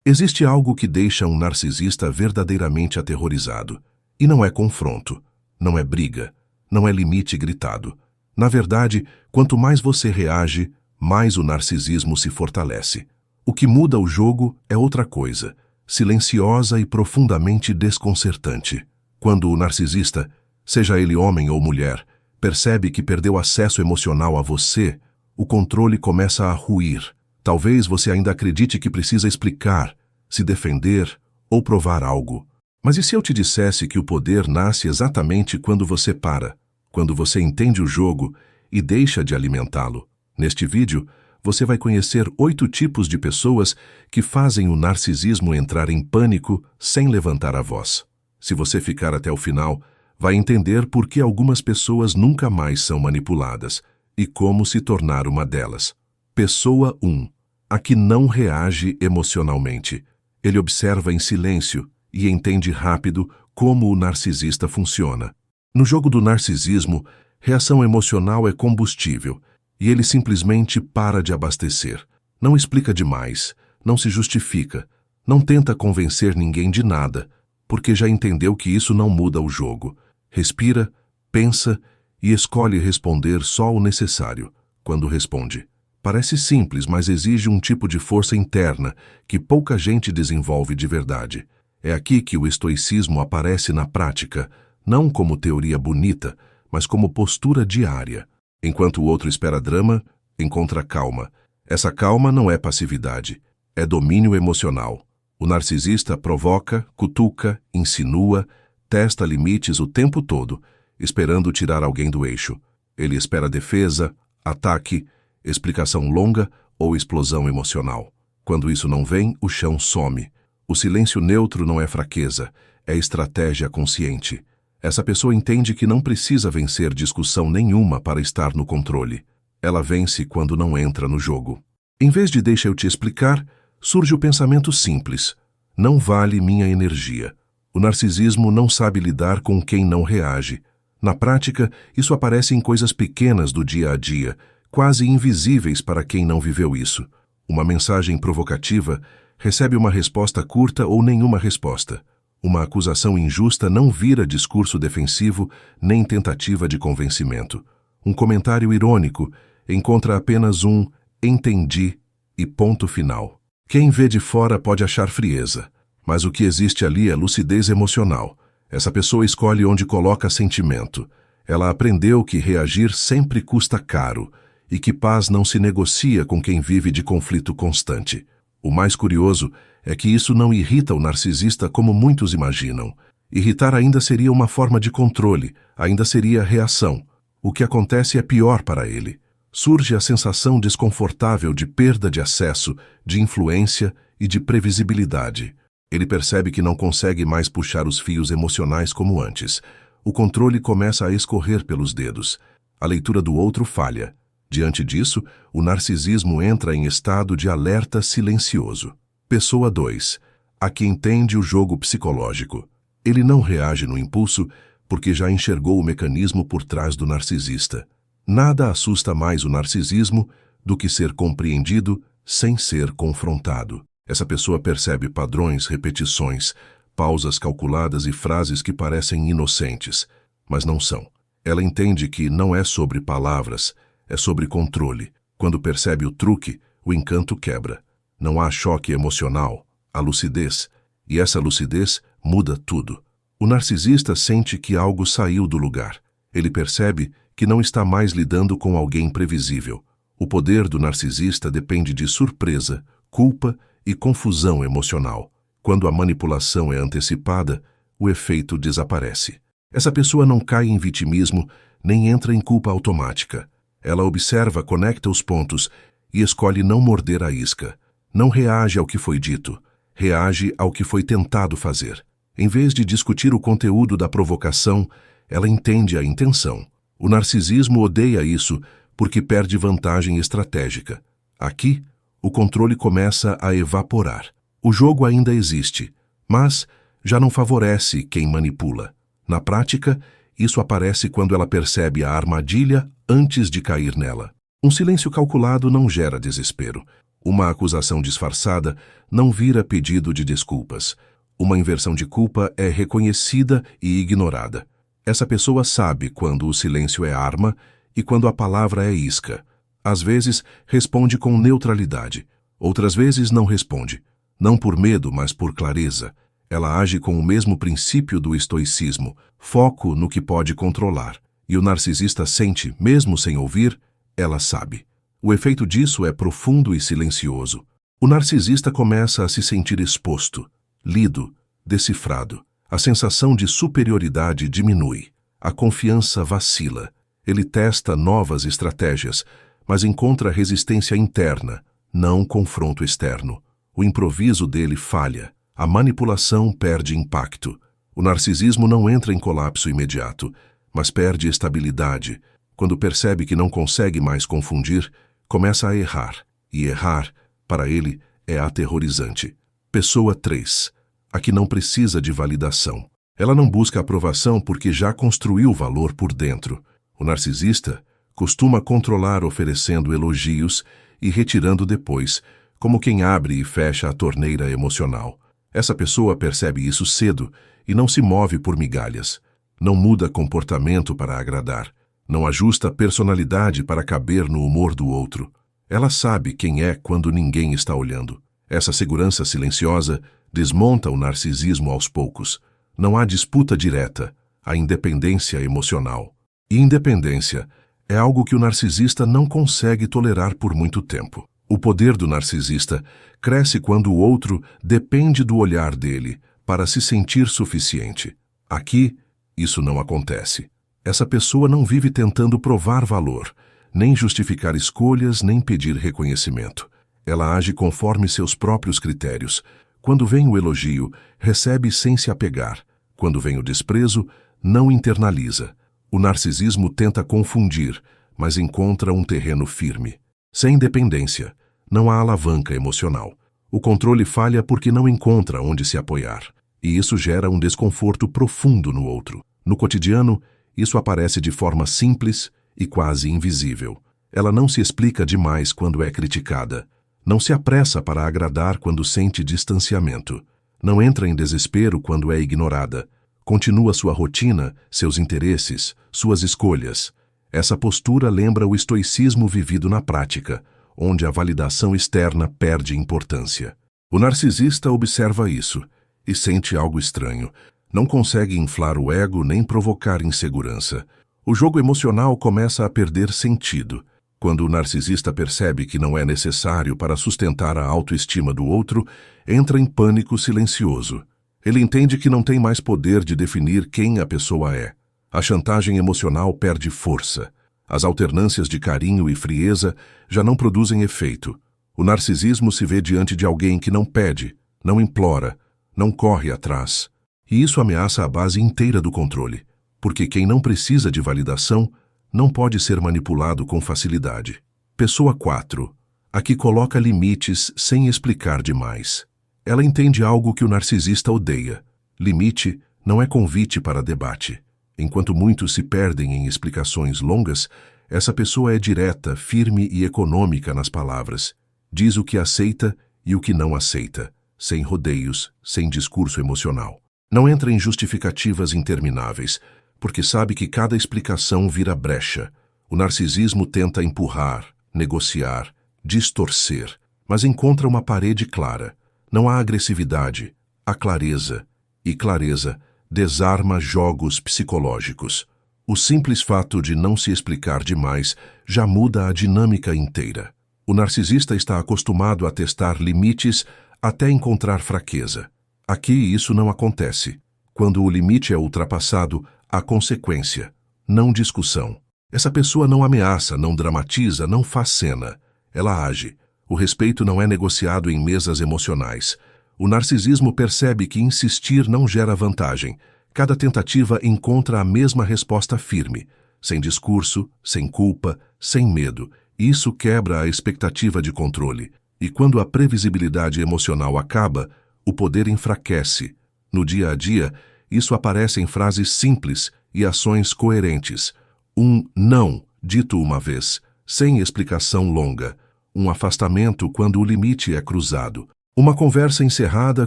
Existe algo que deixa um narcisista verdadeiramente aterrorizado. E não é confronto, não é briga, não é limite gritado. Na verdade, quanto mais você reage, mais o narcisismo se fortalece. O que muda o jogo é outra coisa, silenciosa e profundamente desconcertante. Quando o narcisista, seja ele homem ou mulher, percebe que perdeu acesso emocional a você, o controle começa a ruir. Talvez você ainda acredite que precisa explicar, se defender ou provar algo. Mas e se eu te dissesse que o poder nasce exatamente quando você para, quando você entende o jogo e deixa de alimentá-lo? Neste vídeo, você vai conhecer 8 tipos de pessoas que fazem o narcisismo entrar em pânico sem levantar a voz. Se você ficar até o final, vai entender por que algumas pessoas nunca mais são manipuladas e como se tornar uma delas. Pessoa 1. A que não reage emocionalmente. Ele observa em silêncio e entende rápido como o narcisista funciona. No jogo do narcisismo, reação emocional é combustível e ele simplesmente para de abastecer. Não explica demais, não se justifica, não tenta convencer ninguém de nada, porque já entendeu que isso não muda o jogo. Respira, pensa e escolhe responder só o necessário, quando responde. Parece simples, mas exige um tipo de força interna que pouca gente desenvolve de verdade. É aqui que o estoicismo aparece na prática, não como teoria bonita, mas como postura diária. Enquanto o outro espera drama, encontra calma. Essa calma não é passividade, é domínio emocional. O narcisista provoca, cutuca, insinua, testa limites o tempo todo, esperando tirar alguém do eixo. Ele espera defesa, ataque, explicação longa ou explosão emocional. Quando isso não vem, o chão some. O silêncio neutro não é fraqueza, é estratégia consciente. Essa pessoa entende que não precisa vencer discussão nenhuma para estar no controle. Ela vence quando não entra no jogo. Em vez de deixa eu te explicar, surge o pensamento simples. Não vale minha energia. O narcisismo não sabe lidar com quem não reage. Na prática, isso aparece em coisas pequenas do dia a dia, quase invisíveis para quem não viveu isso. Uma mensagem provocativa recebe uma resposta curta ou nenhuma resposta. Uma acusação injusta não vira discurso defensivo nem tentativa de convencimento. Um comentário irônico encontra apenas um "entendi" e ponto final. Quem vê de fora pode achar frieza, mas o que existe ali é lucidez emocional. Essa pessoa escolhe onde coloca sentimento. Ela aprendeu que reagir sempre custa caro e que paz não se negocia com quem vive de conflito constante. O mais curioso é que isso não irrita o narcisista como muitos imaginam. Irritar ainda seria uma forma de controle, ainda seria reação. O que acontece é pior para ele. Surge a sensação desconfortável de perda de acesso, de influência e de previsibilidade. Ele percebe que não consegue mais puxar os fios emocionais como antes. O controle começa a escorrer pelos dedos. A leitura do outro falha. Diante disso, o narcisismo entra em estado de alerta silencioso. Pessoa 2. A que entende o jogo psicológico. Ele não reage no impulso porque já enxergou o mecanismo por trás do narcisista. Nada assusta mais o narcisismo do que ser compreendido sem ser confrontado. Essa pessoa percebe padrões, repetições, pausas calculadas e frases que parecem inocentes, mas não são. Ela entende que não é sobre palavras, é sobre controle. Quando percebe o truque, o encanto quebra. Não há choque emocional, há lucidez, e essa lucidez muda tudo. O narcisista sente que algo saiu do lugar. Ele percebe que não está mais lidando com alguém previsível. O poder do narcisista depende de surpresa, culpa e confusão emocional. Quando a manipulação é antecipada, o efeito desaparece. Essa pessoa não cai em vitimismo, nem entra em culpa automática. Ela observa, conecta os pontos e escolhe não morder a isca. Não reage ao que foi dito, reage ao que foi tentado fazer. Em vez de discutir o conteúdo da provocação, ela entende a intenção. O narcisismo odeia isso porque perde vantagem estratégica. Aqui, o controle começa a evaporar. O jogo ainda existe, mas já não favorece quem manipula. Na prática, isso aparece quando ela percebe a armadilha antes de cair nela. Um silêncio calculado não gera desespero. Uma acusação disfarçada não vira pedido de desculpas. Uma inversão de culpa é reconhecida e ignorada. Essa pessoa sabe quando o silêncio é arma e quando a palavra é isca. Às vezes, responde com neutralidade. Outras vezes, não responde. Não por medo, mas por clareza. Ela age com o mesmo princípio do estoicismo, foco no que pode controlar. E o narcisista sente, mesmo sem ouvir, ela sabe. O efeito disso é profundo e silencioso. O narcisista começa a se sentir exposto, lido, decifrado. A sensação de superioridade diminui. A confiança vacila. Ele testa novas estratégias, mas encontra resistência interna, não confronto externo. O improviso dele falha. A manipulação perde impacto. O narcisismo não entra em colapso imediato, mas perde estabilidade. Quando percebe que não consegue mais confundir, começa a errar. E errar, para ele, é aterrorizante. Pessoa 3. A que não precisa de validação. Ela não busca aprovação porque já construiu valor por dentro. O narcisista costuma controlar oferecendo elogios e retirando depois, como quem abre e fecha a torneira emocional. Essa pessoa percebe isso cedo e não se move por migalhas. Não muda comportamento para agradar. Não ajusta personalidade para caber no humor do outro. Ela sabe quem é quando ninguém está olhando. Essa segurança silenciosa desmonta o narcisismo aos poucos. Não há disputa direta, há independência emocional. E independência é algo que o narcisista não consegue tolerar por muito tempo. O poder do narcisista cresce quando o outro depende do olhar dele para se sentir suficiente. Aqui, isso não acontece. Essa pessoa não vive tentando provar valor, nem justificar escolhas, nem pedir reconhecimento. Ela age conforme seus próprios critérios. Quando vem o elogio, recebe sem se apegar. Quando vem o desprezo, não internaliza. O narcisismo tenta confundir, mas encontra um terreno firme. Sem independência, não há alavanca emocional. O controle falha porque não encontra onde se apoiar. E isso gera um desconforto profundo no outro. No cotidiano, isso aparece de forma simples e quase invisível. Ela não se explica demais quando é criticada. Não se apressa para agradar quando sente distanciamento. Não entra em desespero quando é ignorada. Continua sua rotina, seus interesses, suas escolhas. Essa postura lembra o estoicismo vivido na prática, onde a validação externa perde importância. O narcisista observa isso e sente algo estranho. Não consegue inflar o ego nem provocar insegurança. O jogo emocional começa a perder sentido. Quando o narcisista percebe que não é necessário para sustentar a autoestima do outro, entra em pânico silencioso. Ele entende que não tem mais poder de definir quem a pessoa é. A chantagem emocional perde força. As alternâncias de carinho e frieza já não produzem efeito. O narcisismo se vê diante de alguém que não pede, não implora, não corre atrás. E isso ameaça a base inteira do controle, porque quem não precisa de validação não pode ser manipulado com facilidade. Pessoa 4. A que coloca limites sem explicar demais. Ela entende algo que o narcisista odeia. Limite não é convite para debate. Enquanto muitos se perdem em explicações longas, essa pessoa é direta, firme e econômica nas palavras. Diz o que aceita e o que não aceita, sem rodeios, sem discurso emocional. Não entra em justificativas intermináveis, porque sabe que cada explicação vira brecha. O narcisismo tenta empurrar, negociar, distorcer, mas encontra uma parede clara. Não há agressividade, há clareza. E clareza desarma jogos psicológicos. O simples fato de não se explicar demais já muda a dinâmica inteira. O narcisista está acostumado a testar limites até encontrar fraqueza. Aqui isso não acontece. Quando o limite é ultrapassado, há consequência, não discussão. Essa pessoa não ameaça, não dramatiza, não faz cena. Ela age. O respeito não é negociado em mesas emocionais. O narcisismo percebe que insistir não gera vantagem. Cada tentativa encontra a mesma resposta firme, sem discurso, sem culpa, sem medo. Isso quebra a expectativa de controle. E quando a previsibilidade emocional acaba, o poder enfraquece. No dia a dia, isso aparece em frases simples e ações coerentes. Um não, dito uma vez, sem explicação longa. um afastamento quando o limite é cruzado, uma conversa encerrada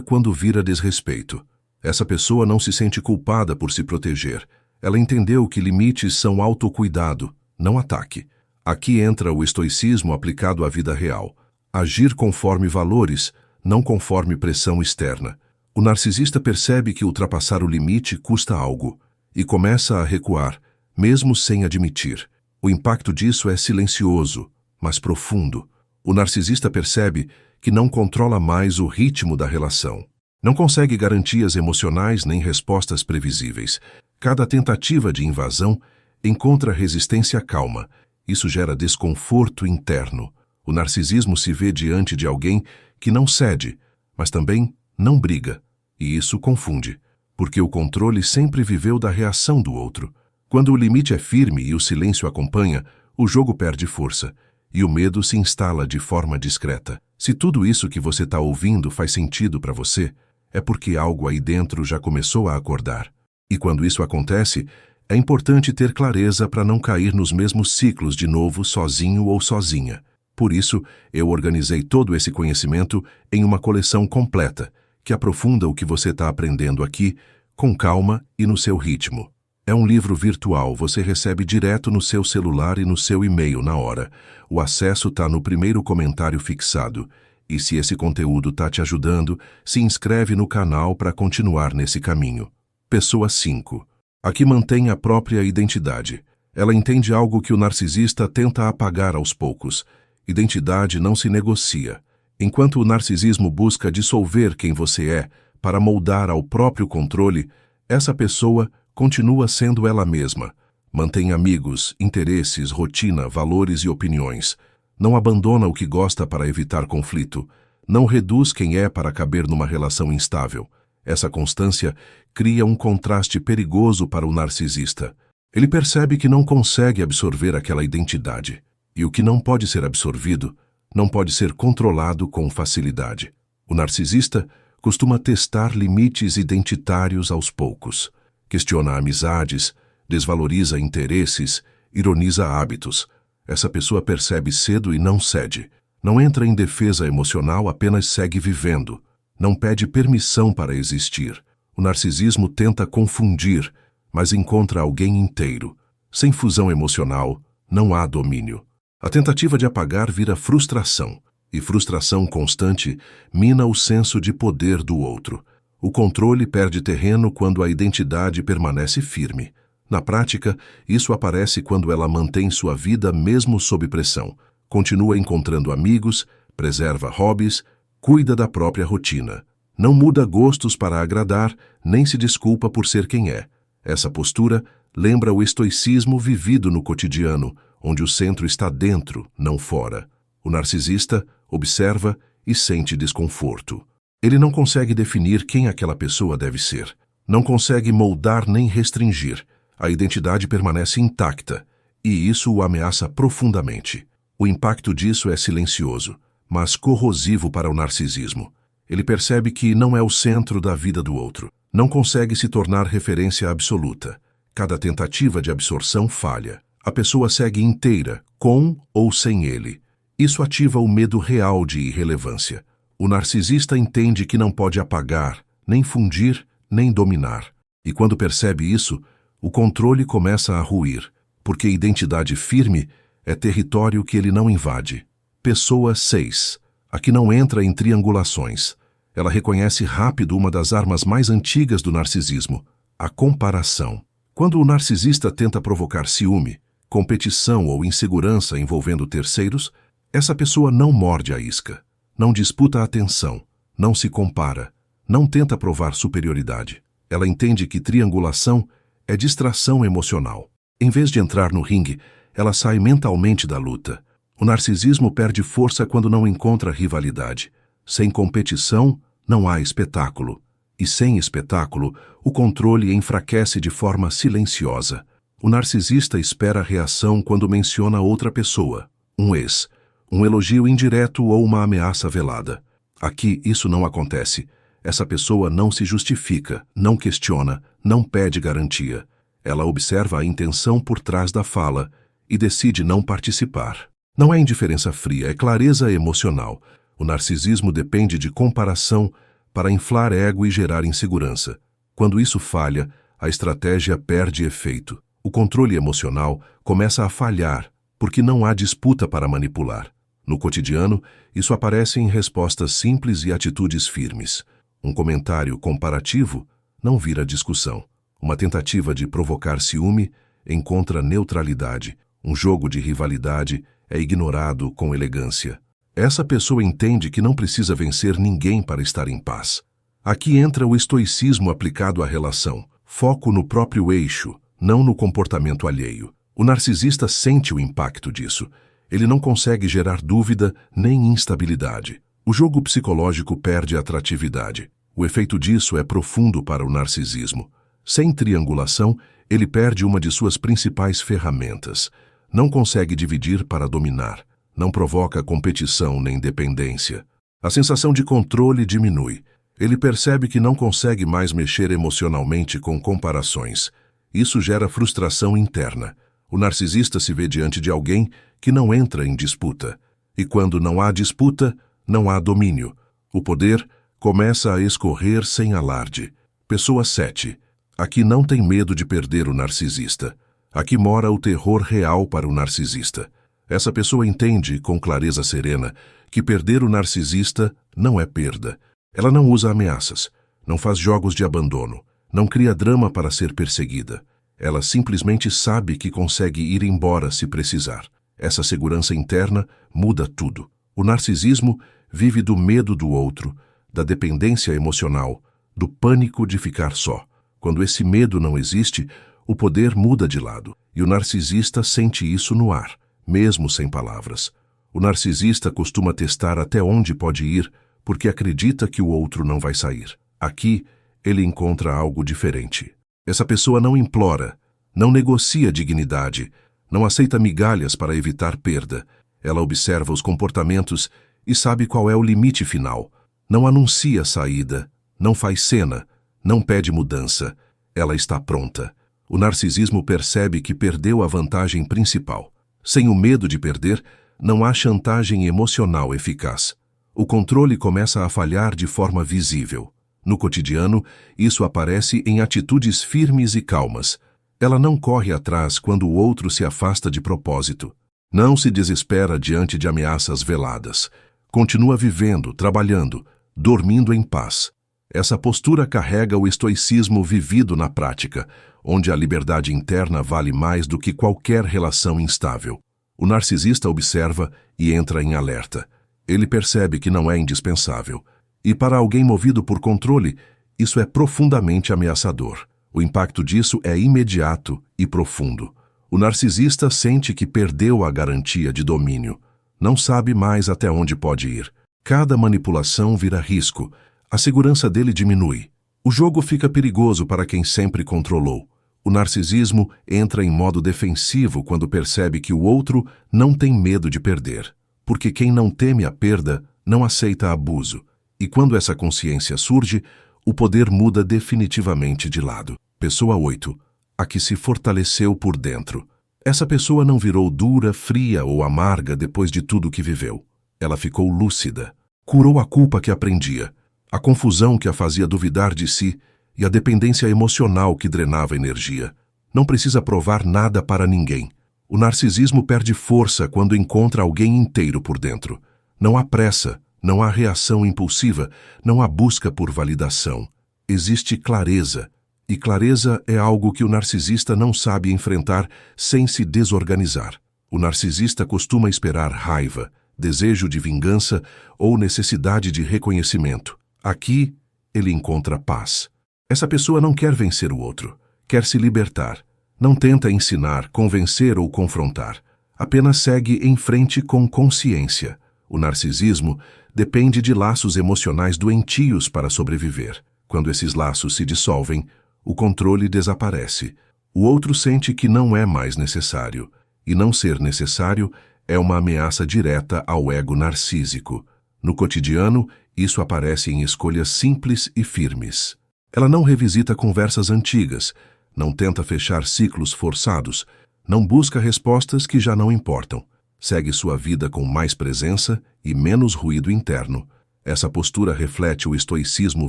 quando vira desrespeito. Essa pessoa não se sente culpada por se proteger. Ela entendeu que limites são autocuidado, não ataque. Aqui entra o estoicismo aplicado à vida real. Agir conforme valores, não conforme pressão externa. O narcisista percebe que ultrapassar o limite custa algo e começa a recuar, mesmo sem admitir. O impacto disso é silencioso, mas profundo. O narcisista percebe que não controla mais o ritmo da relação. Não consegue garantias emocionais nem respostas previsíveis. Cada tentativa de invasão encontra resistência calma. Isso gera desconforto interno. O narcisismo se vê diante de alguém que não cede, mas também não briga. E isso confunde, porque o controle sempre viveu da reação do outro. Quando o limite é firme e o silêncio acompanha, o jogo perde força e o medo se instala de forma discreta. Se tudo isso que você está ouvindo faz sentido para você, é porque algo aí dentro já começou a acordar. E quando isso acontece, é importante ter clareza para não cair nos mesmos ciclos de novo sozinho ou sozinha. Por isso, eu organizei todo esse conhecimento em uma coleção completa, que aprofunda o que você está aprendendo aqui, com calma e no seu ritmo. É um livro virtual, você recebe direto no seu celular e no seu e-mail na hora. O acesso está no primeiro comentário fixado. E se esse conteúdo está te ajudando, se inscreve no canal para continuar nesse caminho. Pessoa 5. Aqui mantém a própria identidade. Ela entende algo que o narcisista tenta apagar aos poucos. Identidade não se negocia. Enquanto o narcisismo busca dissolver quem você é para moldar ao próprio controle, essa pessoa continua sendo ela mesma. Mantém amigos, interesses, rotina, valores e opiniões. Não abandona o que gosta para evitar conflito. Não reduz quem é para caber numa relação instável. Essa constância cria um contraste perigoso para o narcisista. Ele percebe que não consegue absorver aquela identidade. E o que não pode ser absorvido não pode ser controlado com facilidade. O narcisista costuma testar limites identitários aos poucos. Questiona amizades, desvaloriza interesses, ironiza hábitos. Essa pessoa percebe cedo e não cede. Não entra em defesa emocional, apenas segue vivendo. Não pede permissão para existir. O narcisismo tenta confundir, mas encontra alguém inteiro. Sem fusão emocional, não há domínio. A tentativa de apagar vira frustração, e frustração constante mina o senso de poder do outro. O controle perde terreno quando a identidade permanece firme. Na prática, isso aparece quando ela mantém sua vida mesmo sob pressão, continua encontrando amigos, preserva hobbies, cuida da própria rotina. Não muda gostos para agradar, nem se desculpa por ser quem é. Essa postura lembra o estoicismo vivido no cotidiano, onde o centro está dentro, não fora. O narcisista observa e sente desconforto. Ele não consegue definir quem aquela pessoa deve ser. Não consegue moldar nem restringir. A identidade permanece intacta, e isso o ameaça profundamente. O impacto disso é silencioso, mas corrosivo para o narcisismo. Ele percebe que não é o centro da vida do outro. Não consegue se tornar referência absoluta. Cada tentativa de absorção falha. A pessoa segue inteira, com ou sem ele. Isso ativa o medo real de irrelevância. O narcisista entende que não pode apagar, nem fundir, nem dominar. E quando percebe isso, o controle começa a ruir, porque identidade firme é território que ele não invade. Pessoa 6. Aqui não entra em triangulações. Ela reconhece rápido uma das armas mais antigas do narcisismo, a comparação. Quando o narcisista tenta provocar ciúme, competição ou insegurança envolvendo terceiros, essa pessoa não morde a isca, não disputa a atenção, não se compara, não tenta provar superioridade. Ela entende que triangulação é distração emocional. Em vez de entrar no ringue, ela sai mentalmente da luta. O narcisismo perde força quando não encontra rivalidade. Sem competição, não há espetáculo. E sem espetáculo, o controle enfraquece de forma silenciosa. O narcisista espera a reação quando menciona outra pessoa, um ex, um elogio indireto ou uma ameaça velada. Aqui isso não acontece. Essa pessoa não se justifica, não questiona, não pede garantia. Ela observa a intenção por trás da fala e decide não participar. Não é indiferença fria, é clareza emocional. O narcisismo depende de comparação para inflar ego e gerar insegurança. Quando isso falha, a estratégia perde efeito. O controle emocional começa a falhar, porque não há disputa para manipular. No cotidiano, isso aparece em respostas simples e atitudes firmes. Um comentário comparativo não vira discussão. Uma tentativa de provocar ciúme encontra neutralidade. Um jogo de rivalidade é ignorado com elegância. Essa pessoa entende que não precisa vencer ninguém para estar em paz. Aqui entra o estoicismo aplicado à relação. Foco no próprio eixo, não no comportamento alheio. O narcisista sente o impacto disso. Ele não consegue gerar dúvida nem instabilidade. O jogo psicológico perde atratividade. O efeito disso é profundo para o narcisismo. Sem triangulação, ele perde uma de suas principais ferramentas. Não consegue dividir para dominar. Não provoca competição nem dependência. A sensação de controle diminui. Ele percebe que não consegue mais mexer emocionalmente com comparações. Isso gera frustração interna. O narcisista se vê diante de alguém que não entra em disputa. E quando não há disputa, não há domínio. O poder começa a escorrer sem alarde. Pessoa 7. Aqui não tem medo de perder o narcisista. Aqui mora o terror real para o narcisista. Essa pessoa entende, com clareza serena, que perder o narcisista não é perda. Ela não usa ameaças, não faz jogos de abandono, não cria drama para ser perseguida. Ela simplesmente sabe que consegue ir embora se precisar. Essa segurança interna muda tudo. O narcisismo vive do medo do outro, da dependência emocional, do pânico de ficar só. Quando esse medo não existe, o poder muda de lado, e o narcisista sente isso no ar, mesmo sem palavras. O narcisista costuma testar até onde pode ir, porque acredita que o outro não vai sair. Aqui, ele encontra algo diferente. Essa pessoa não implora, não negocia dignidade, não aceita migalhas para evitar perda. Ela observa os comportamentos e sabe qual é o limite final. Não anuncia saída, não faz cena, não pede mudança. Ela está pronta. O narcisismo percebe que perdeu a vantagem principal. Sem o medo de perder, não há chantagem emocional eficaz. O controle começa a falhar de forma visível. No cotidiano, isso aparece em atitudes firmes e calmas. Ela não corre atrás quando o outro se afasta de propósito. Não se desespera diante de ameaças veladas. Continua vivendo, trabalhando, dormindo em paz. Essa postura carrega o estoicismo vivido na prática, onde a liberdade interna vale mais do que qualquer relação instável. O narcisista observa e entra em alerta. Ele percebe que não é indispensável. E para alguém movido por controle, isso é profundamente ameaçador. O impacto disso é imediato e profundo. O narcisista sente que perdeu a garantia de domínio. Não sabe mais até onde pode ir. Cada manipulação vira risco. A segurança dele diminui. O jogo fica perigoso para quem sempre controlou. O narcisismo entra em modo defensivo quando percebe que o outro não tem medo de perder. Porque quem não teme a perda não aceita abuso. E quando essa consciência surge, o poder muda definitivamente de lado. Pessoa 8. A que se fortaleceu por dentro. Essa pessoa não virou dura, fria ou amarga depois de tudo que viveu. Ela ficou lúcida. Curou a culpa que aprendia, a confusão que a fazia duvidar de si e a dependência emocional que drenava energia. Não precisa provar nada para ninguém. O narcisismo perde força quando encontra alguém inteiro por dentro. Não há pressa, não há reação impulsiva, não há busca por validação. Existe clareza, e clareza é algo que o narcisista não sabe enfrentar sem se desorganizar. O narcisista costuma esperar raiva, desejo de vingança ou necessidade de reconhecimento. Aqui, ele encontra paz. Essa pessoa não quer vencer o outro, quer se libertar. Não tenta ensinar, convencer ou confrontar. Apenas segue em frente com consciência. O narcisismo depende de laços emocionais doentios para sobreviver. Quando esses laços se dissolvem, o controle desaparece. O outro sente que não é mais necessário. E não ser necessário é uma ameaça direta ao ego narcísico. No cotidiano, isso aparece em escolhas simples e firmes. Ela não revisita conversas antigas, não tenta fechar ciclos forçados, não busca respostas que já não importam. segue sua vida com mais presença e menos ruído interno. Essa postura reflete o estoicismo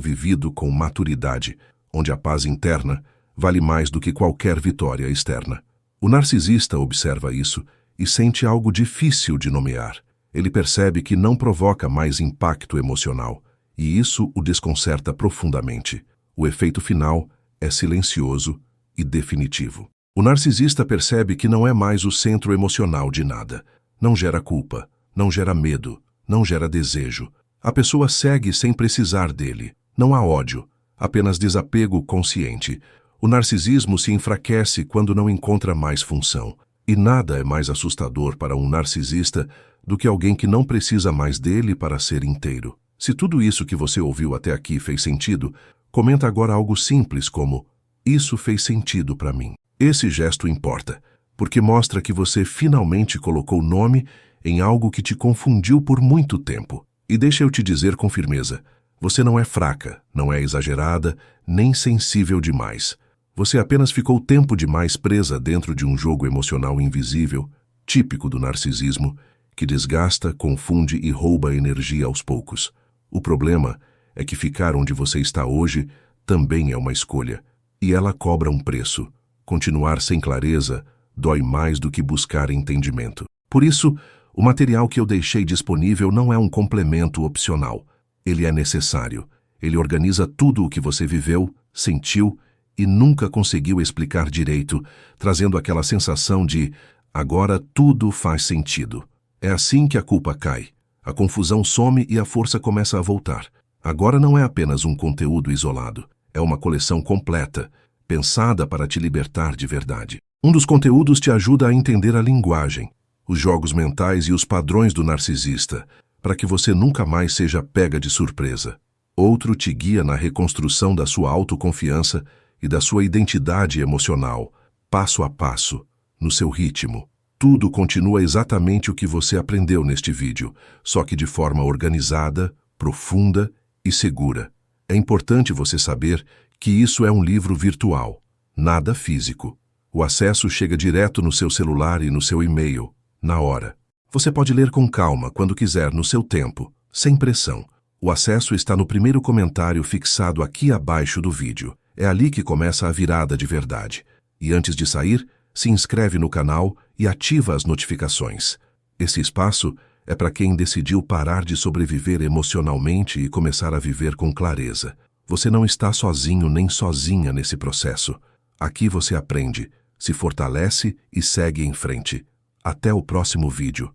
vivido com maturidade, onde a paz interna vale mais do que qualquer vitória externa. O narcisista observa isso e sente algo difícil de nomear. Ele percebe que não provoca mais impacto emocional, e isso o desconcerta profundamente. O efeito final é silencioso e definitivo. O narcisista percebe que não é mais o centro emocional de nada. Não gera culpa, não gera medo, não gera desejo. A pessoa segue sem precisar dele. Não há ódio, apenas desapego consciente. O narcisismo se enfraquece quando não encontra mais função. E nada é mais assustador para um narcisista do que alguém que não precisa mais dele para ser inteiro. Se tudo isso que você ouviu até aqui fez sentido, comenta agora algo simples como: isso fez sentido para mim. Esse gesto importa, porque mostra que você finalmente colocou nome em algo que te confundiu por muito tempo. E deixa eu te dizer com firmeza, você não é fraca, não é exagerada, nem sensível demais. Você apenas ficou tempo demais presa dentro de um jogo emocional invisível, típico do narcisismo, que desgasta, confunde e rouba energia aos poucos. O problema é que ficar onde você está hoje também é uma escolha, e ela cobra um preço. Continuar sem clareza dói mais do que buscar entendimento. Por isso, o material que eu deixei disponível não é um complemento opcional. Ele é necessário. Ele organiza tudo o que você viveu, sentiu e nunca conseguiu explicar direito, trazendo aquela sensação de agora tudo faz sentido. É assim que a culpa cai. A confusão some e a força começa a voltar. Agora não é apenas um conteúdo isolado. É uma coleção completa, pensada para te libertar de verdade. Um dos conteúdos te ajuda a entender a linguagem, os jogos mentais e os padrões do narcisista, para que você nunca mais seja pega de surpresa. Outro te guia na reconstrução da sua autoconfiança e da sua identidade emocional, passo a passo, no seu ritmo. Tudo continua exatamente o que você aprendeu neste vídeo, só que de forma organizada, profunda e segura. É importante você saber que isso é um livro virtual, nada físico. O acesso chega direto no seu celular e no seu e-mail, na hora. Você pode ler com calma, quando quiser, no seu tempo, sem pressão. O acesso está no primeiro comentário fixado aqui abaixo do vídeo. É ali que começa a virada de verdade. E antes de sair, se inscreve no canal e ativa as notificações. Esse espaço é para quem decidiu parar de sobreviver emocionalmente e começar a viver com clareza. Você não está sozinho nem sozinha nesse processo. Aqui você aprende, se fortalece e segue em frente. Até o próximo vídeo.